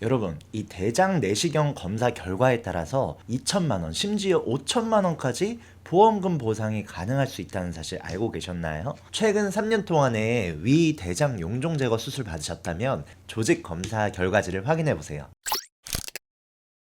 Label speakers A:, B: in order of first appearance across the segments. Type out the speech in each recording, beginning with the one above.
A: 여러분, 이 대장 내시경 검사 결과에 따라서 2천만 원, 심지어 5천만 원까지 보험금 보상이 가능할 수 있다는 사실 알고 계셨나요? 최근 3년 동안에 위 대장 용종 제거 수술 받으셨다면 조직 검사 결과지를 확인해 보세요.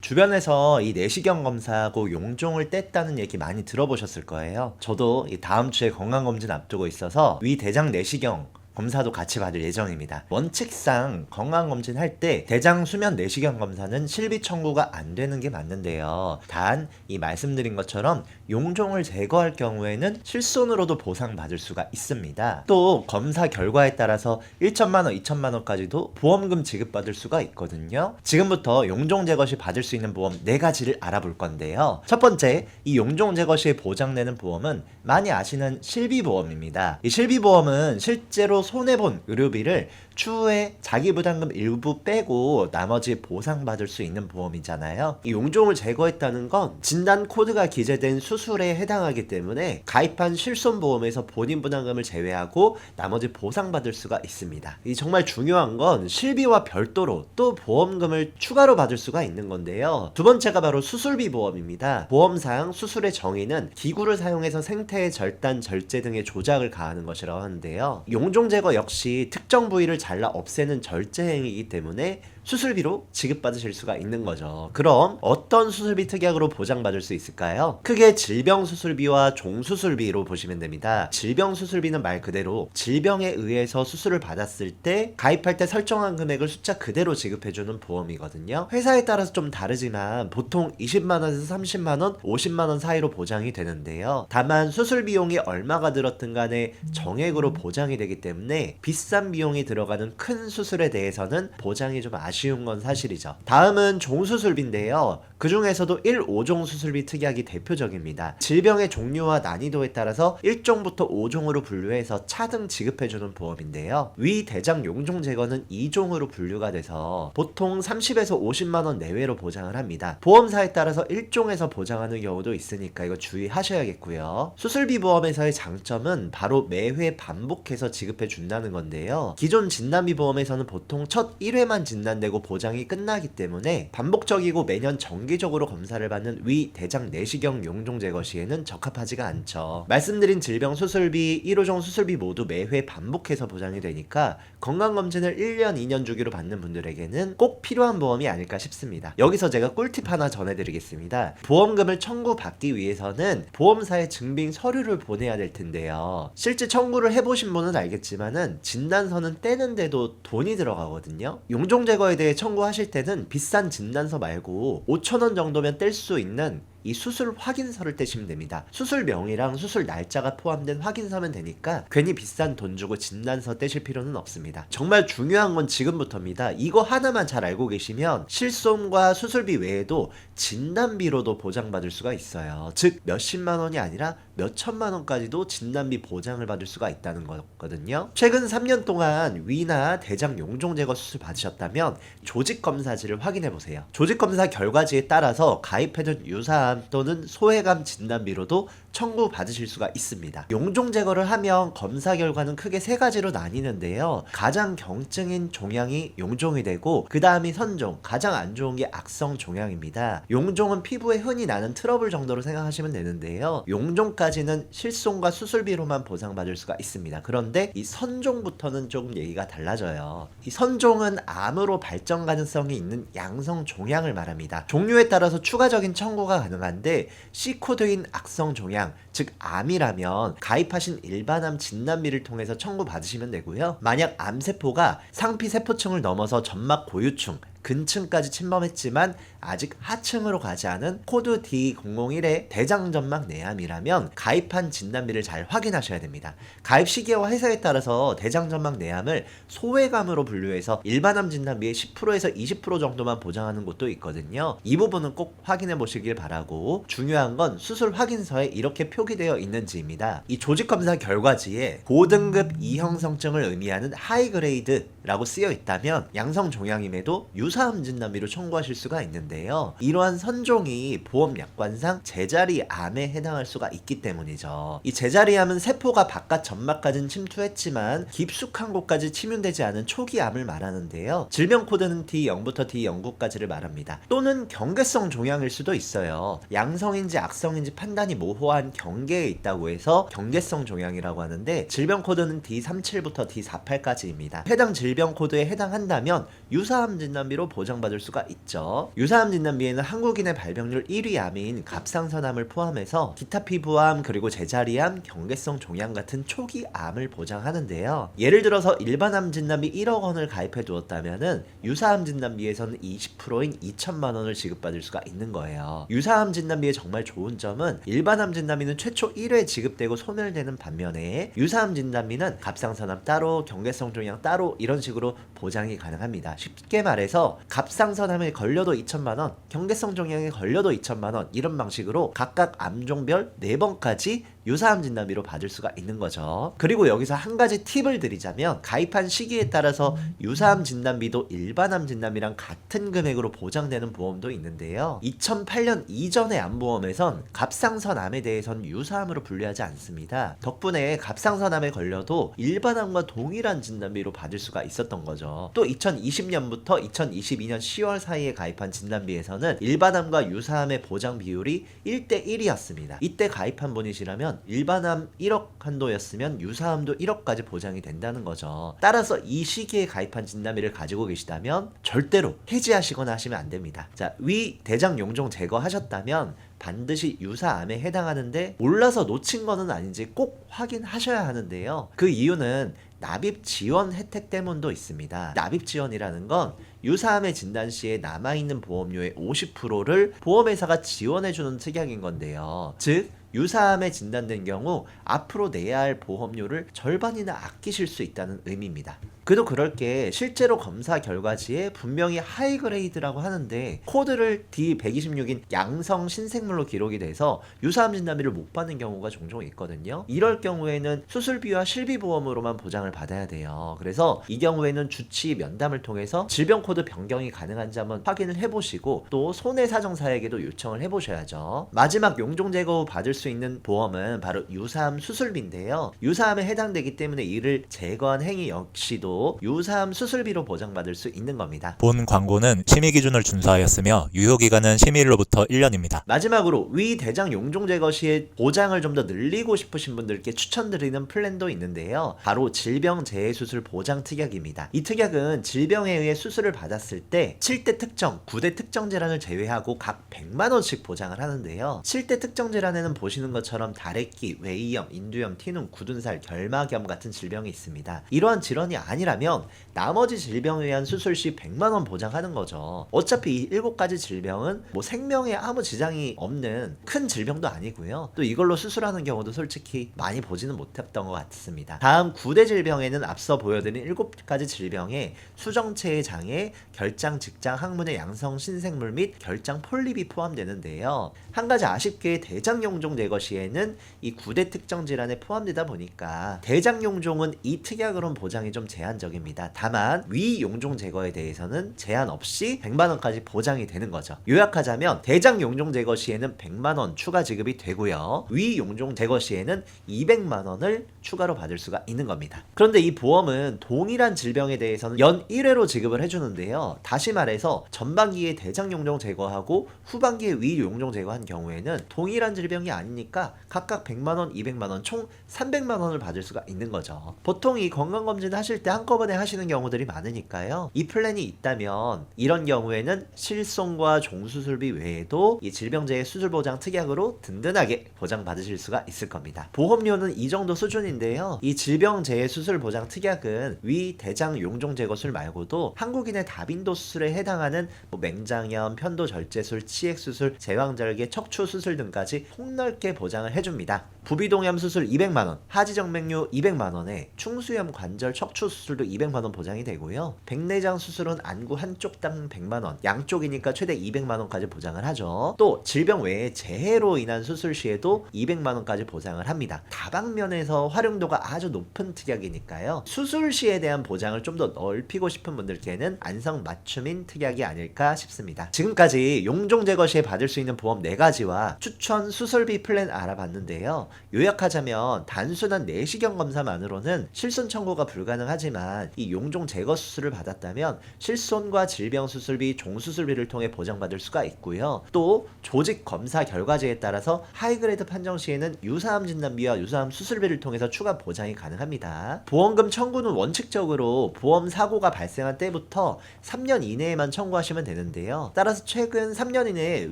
A: 주변에서 이 내시경 검사하고 용종을 뗐다는 얘기 많이 들어보셨을 거예요. 저도 이 다음 주에 건강검진 앞두고 있어서 위 대장 내시경 검사도 같이 받을 예정입니다. 원칙상 건강검진 할 때 대장 수면 내시경 검사는 실비 청구가 안 되는 게 맞는데요. 단 이 말씀드린 것처럼 용종을 제거할 경우에는 실손으로도 보상받을 수가 있습니다. 또 검사 결과에 따라서 1천만 원, 2천만 원까지도 보험금 지급받을 수가 있거든요. 지금부터 용종 제거 시 받을 수 있는 보험 4가지를 알아볼 건데요. 첫 번째, 이 용종 제거 시에 보장되는 보험은 많이 아시는 실비보험입니다. 이 실비보험은 실제로 손해본 의료비를 추후에 자기 부담금 일부 빼고 나머지 보상받을 수 있는 보험이잖아요. 이 용종을 제거했다는 건 진단 코드가 기재된 수술에 해당하기 때문에 가입한 실손보험에서 본인 부담금을 제외하고 나머지 보상받을 수가 있습니다. 이 정말 중요한 건 실비와 별도로 또 보험금을 추가로 받을 수가 있는 건데요. 두 번째가 바로 수술비 보험입니다. 보험상 수술의 정의는 기구를 사용해서 생태의 절단, 절제 등의 조작을 가하는 것이라고 하는데요. 용종 제거 역시 특정 부위를 잘라 없애는 절제 행위이기 때문에 수술비로 지급받으실 수가 있는 거죠. 그럼 어떤 수술비 특약으로 보장받을 수 있을까요? 크게 질병수술비와 종수술비로 보시면 됩니다. 질병수술비는 말 그대로 질병에 의해서 수술을 받았을 때 가입할 때 설정한 금액을 숫자 그대로 지급해주는 보험이거든요. 회사에 따라서 좀 다르지만 보통 20만원에서 30만원, 50만원 사이로 보장이 되는데요. 다만 수술 비용이 얼마가 들었든 간에 정액으로 보장이 되기 때문에 비싼 비용이 들어가는 큰 수술에 대해서는 보장이 좀 아쉬운 건 사실이죠. 다음은 종수술비인데요. 그 중에서도 1, 5종 수술비 특약이 대표적입니다. 질병의 종류와 난이도에 따라서 1종부터 5종으로 분류해서 차등 지급해주는 보험인데요. 위 대장 용종 제거는 2종으로 분류가 돼서 보통 30에서 50만원 내외로 보장을 합니다. 보험사에 따라서 1종에서 보장하는 경우도 있으니까 이거 주의하셔야겠고요. 수술비 보험에서의 장점은 바로 매회 반복해서 지급해 준다는 건데요. 기존 진단비 보험에서는 보통 첫 1회만 진단되고 보장이 끝나기 때문에 반복적이고 매년 정기적으로 검사를 받는 위 대장 내시경 용종 제거 시에는 적합하지가 않죠. 말씀드린 질병 수술비, 1호종 수술비 모두 매회 반복해서 보장이 되니까 건강검진을 1년, 2년 주기로 받는 분들에게는 꼭 필요한 보험이 아닐까 싶습니다. 여기서 제가 꿀팁 하나 전해드리겠습니다. 보험금을 청구받기 위해서는 보험사에 증빙 서류를 보내야 될 텐데요. 실제 청구를 해보신 분은 알겠지만은 진단서는 떼는데도 돈이 들어가거든요. 용종 제거에 대해 청구하실 때는 비싼 진단서 말고 5천원 정도면 뗄 수 있는 이 수술 확인서를 떼시면 됩니다. 수술명이랑 수술 날짜가 포함된 확인서면 되니까 괜히 비싼 돈 주고 진단서 떼실 필요는 없습니다. 정말 중요한 건 지금부터입니다. 이거 하나만 잘 알고 계시면 실손과 수술비 외에도 진단비로도 보장받을 수가 있어요. 즉 몇십만 원이 아니라 몇천만 원까지도 진단비 보장을 받을 수가 있다는 거거든요. 최근 3년 동안 위나 대장 용종 제거 수술 받으셨다면 조직검사지를 확인해보세요. 조직검사 결과지에 따라서 가입해둔 유사암 또는 소외감 진단비로도 청구받으실 수가 있습니다. 용종 제거를 하면 검사 결과는 크게 3가지로 나뉘는데요. 가장 경증인 종양이 용종이 되고 그 다음이 선종, 가장 안 좋은 게 악성 종양입니다. 용종은 피부에 흔히 나는 트러블 정도로 생각하시면 되는데요. 용종까지는 실손과 수술비로만 보상받을 수가 있습니다. 그런데 이 선종부터는 조금 얘기가 달라져요. 이 선종은 암으로 발전 가능성이 있는 양성 종양을 말합니다. 종류에 따라서 추가적인 청구가 가능한데 C코드인 악성 종양, 즉 암이라면 가입하신 일반암 진단비를 통해서 청구받으시면 되고요. 만약 암세포가 상피세포층을 넘어서 점막 고유층, 근층까지 침범했지만 아직 하층으로 가지 않은 코드 D001의 대장점막 내암이라면 가입한 진단비를 잘 확인하셔야 됩니다. 가입 시기와 회사에 따라서 대장점막 내암을 소외감으로 분류해서 일반암 진단비의 10%에서 20% 정도만 보장하는 곳도 있거든요. 이 부분은 꼭 확인해 보시길 바라고, 중요한 건 수술 확인서에 이렇게 표기되어 있는지입니다. 이 조직검사 결과지에 고등급 이형성증을 의미하는 하이그레이드라고 쓰여 있다면 양성 종양임에도 유사암 진단비로 청구하실 수가 있는데요. 이러한 선종이 보험 약관상 제자리 암에 해당할 수가 있기 때문이죠. 이 제자리 암은 세포가 바깥 점막까지는 침투했지만 깊숙한 곳까지 침윤되지 않은 초기 암을 말하는데요. 질병 코드는 D0부터 D09까지를 말합니다. 또는 경계성 종양일 수도 있어요. 양성인지 악성인지 판단이 모호한 경계에 있다고 해서 경계성 종양이라고 하는데, 질병 코드는 D37부터 D48까지입니다. 해당 질병 코드에 해당한다면 유사암 진단비로 보장받을 수가 있죠. 유사암 진단비에는 한국인의 발병률 1위 암인 갑상선암을 포함해서 기타 피부암, 그리고 제자리암, 경계성 종양 같은 초기 암을 보장하는데요. 예를 들어서 일반암 진단비 1억 원을 가입해 두었다면은 유사암 진단비에서는 20%인 2천만 원을 지급받을 수가 있는 거예요. 유사암 진단비의 정말 좋은 점은 일반암 진단비는 최초 1회 지급되고 소멸되는 반면에 유사암 진단비는 갑상선암 따로, 경계성 종양 따로 이런 식으로 보장이 가능합니다. 쉽게 말해서 갑상선암에 걸려도 2천만 원, 경계성 종양에 걸려도 2천만 원, 이런 방식으로 각각 암종별 4번까지 유사암 진단비로 받을 수가 있는 거죠. 그리고 여기서 한 가지 팁을 드리자면, 가입한 시기에 따라서 유사암 진단비도 일반암 진단비랑 같은 금액으로 보장되는 보험도 있는데요. 2008년 이전의 암보험에선 갑상선암에 대해선 유사암으로 분류하지 않습니다. 덕분에 갑상선암에 걸려도 일반암과 동일한 진단비로 받을 수가 있었던 거죠. 또 2020년부터 2022년 10월 사이에 가입한 진단비에서는 일반암과 유사암의 보장 비율이 1대1이었습니다. 이때 가입한 분이시라면 일반암 1억 한도였으면 유사암도 1억까지 보장이 된다는 거죠. 따라서 이 시기에 가입한 진단비를 가지고 계시다면 절대로 해지하시거나 하시면 안 됩니다. 자, 위 대장 용종 제거하셨다면 반드시 유사암에 해당하는데 몰라서 놓친 거는 아닌지 꼭 확인하셔야 하는데요. 그 이유는 납입 지원 혜택 때문도 있습니다. 납입 지원이라는 건 유사암의 진단 시에 남아있는 보험료의 50%를 보험회사가 지원해주는 특약인 건데요. 즉 유사암에 진단된 경우 앞으로 내야 할 보험료를 절반이나 아끼실 수 있다는 의미입니다. 그도 그럴 게 실제로 검사 결과지에 분명히 하이그레이드라고 하는데 코드를 D126인 양성 신생물로 기록이 돼서 유사암 진단비를 못 받는 경우가 종종 있거든요. 이럴 경우에는 수술비와 실비보험으로만 보장을 받아야 돼요. 그래서 이 경우에는 주치 면담을 통해서 질병 코드 변경이 가능한지 한번 확인을 해보시고 또 손해사정사에게도 요청을 해보셔야죠. 마지막 용종 제거 후 받을 수 있는 보험은 바로 유사암 수술비인데요. 유사암에 해당되기 때문에 이를 제거한 행위 역시도 유사암 수술비로 보장받을 수 있는 겁니다.
B: 본 광고는 심의 기준을 준수하였으며 유효기간은 심의일로부터 1년입니다.
A: 마지막으로 위 대장 용종 제거 시에 보장을 좀 더 늘리고 싶으신 분들께 추천드리는 플랜도 있는데요. 바로 질병재해수술 보장 특약입니다. 이 특약은 질병에 의해 수술을 받았을 때 7대 특정, 9대 특정 질환을 제외하고 각 100만 원씩 보장을 하는데요. 7대 특정 질환에는 보시는 것처럼 다래끼, 외이염, 인두염, 티눈, 굳은살, 결막염 같은 질병이 있습니다. 이러한 질환이 아니라면 나머지 질병에 의한 수술 시 100만 원 보장하는 거죠. 어차피 이 7가지 질병은 뭐 생명에 아무 지장이 없는 큰 질병도 아니고요. 또 이걸로 수술하는 경우도 솔직히 많이 보지는 못했던 것 같습니다. 다음 9대 질병에는 앞서 보여드린 7가지 질병에 수정체의 장애, 결장, 직장, 항문의 양성 신생물 및 결장 폴립이 포함되는데요. 한 가지 아쉽게 대장 용종 제거 시에는 이 9대 특정 질환에 포함되다 보니까 대장 용종은 이 특약으로는 보장이 좀 제한적입니다. 다만 위 용종 제거에 대해서는 제한 없이 100만 원까지 보장이 되는 거죠. 요약하자면 대장 용종 제거 시에는 100만 원 추가 지급이 되고요. 위 용종 제거 시에는 200만 원을 추가로 받을 수가 있는 겁니다. 그런데 이 보험은 동일한 질병에 대해서는 연 1회로 지급을 해주는데요. 다시 말해서 전반기에 대장 용종 제거하고 후반기에 위 용종 제거한 경우에는 동일한 질병이 아니니까 각각 100만 원, 200만 원, 총 300만 원을 받을 수가 있는 거죠. 보통 이 건강검진 하실 때 한꺼번에 하시는 경우들이 많으니까요. 이 플랜이 있다면 이런 경우에는 실손과 종수술비 외에도 이 질병재해 수술보장 특약으로 든든하게 보장받으실 수가 있을 겁니다. 보험료는 이 정도 수준인데요. 이 질병재해 수술보장 특약은 위 대장 용종 제거술 말고도 한국인의 다빈도 수술에 해당하는 맹장염, 편도절제술, 치액수술, 제왕절개, 척추수술 등까지 폭넓게 보장을 해줍니다. 부비동염 수술 200만 원, 하지정맥류 200만 원에 충수염 관절 척추수술 수술도 200만 원 보장이 되고요. 백내장 수술은 안구 한쪽당 100만 원, 양쪽이니까 최대 200만 원까지 보장을 하죠. 또 질병 외에 재해로 인한 수술 시에도 200만 원까지 보장을 합니다. 다방면에서 활용도가 아주 높은 특약이니까요. 수술 시에 대한 보장을 좀 더 넓히고 싶은 분들께는 안성 맞춤인 특약이 아닐까 싶습니다. 지금까지 용종 제거 시에 받을 수 있는 보험 4가지와 추천 수술비 플랜 알아봤는데요. 요약하자면 단순한 내시경 검사만으로는 실손 청구가 불가능하지만 이 용종 제거 수술을 받았다면 실손과 질병 수술비, 종수술비를 통해 보장받을 수가 있고요. 또 조직 검사 결과지에 따라서 하이그레이드 판정 시에는 유사암 진단비와 유사암 수술비를 통해서 추가 보장이 가능합니다. 보험금 청구는 원칙적으로 보험 사고가 발생한 때부터 3년 이내에만 청구하시면 되는데요. 따라서 최근 3년 이내에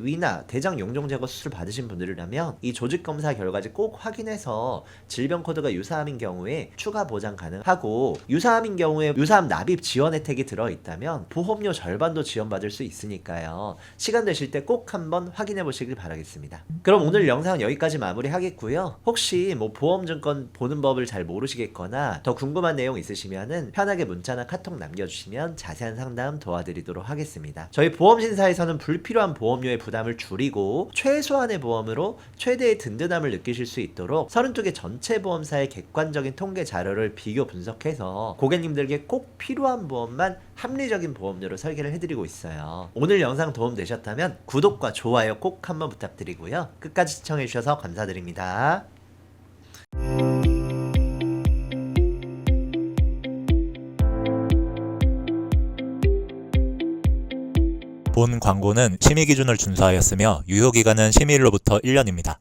A: 위나 대장 용종 제거 수술 받으신 분들이라면 이 조직 검사 결과지 꼭 확인해서 질병 코드가 유사암인 경우에 추가 보장 가능하고, 유사암인 경우에 유사암 납입 지원 혜택이 들어있다면 보험료 절반도 지원받을 수 있으니까요. 시간 되실 때 꼭 한번 확인해 보시길 바라겠습니다. 그럼 오늘 영상 여기까지 마무리하겠고요. 혹시 보험증권 보는 법을 잘 모르시겠거나 더 궁금한 내용 있으시면은 편하게 문자나 카톡 남겨주시면 자세한 상담 도와드리도록 하겠습니다. 저희 보험신사에서는 불필요한 보험료의 부담을 줄이고 최소한의 보험으로 최대의 든든함을 느끼실 수 있도록 32개 전체 보험사의 객관적인 통계 자료를 비교 분석해서 고객님들께 꼭 필요한 보험만 합리적인 보험료로 설계를 해드리고 있어요. 오늘 영상 도움되셨다면 구독과 좋아요 꼭 한번 부탁드리고요. 끝까지 시청해주셔서 감사드립니다.
B: 본 광고는 심의 기준을 준수하였으며 유효기간은 심의일로부터 1년입니다.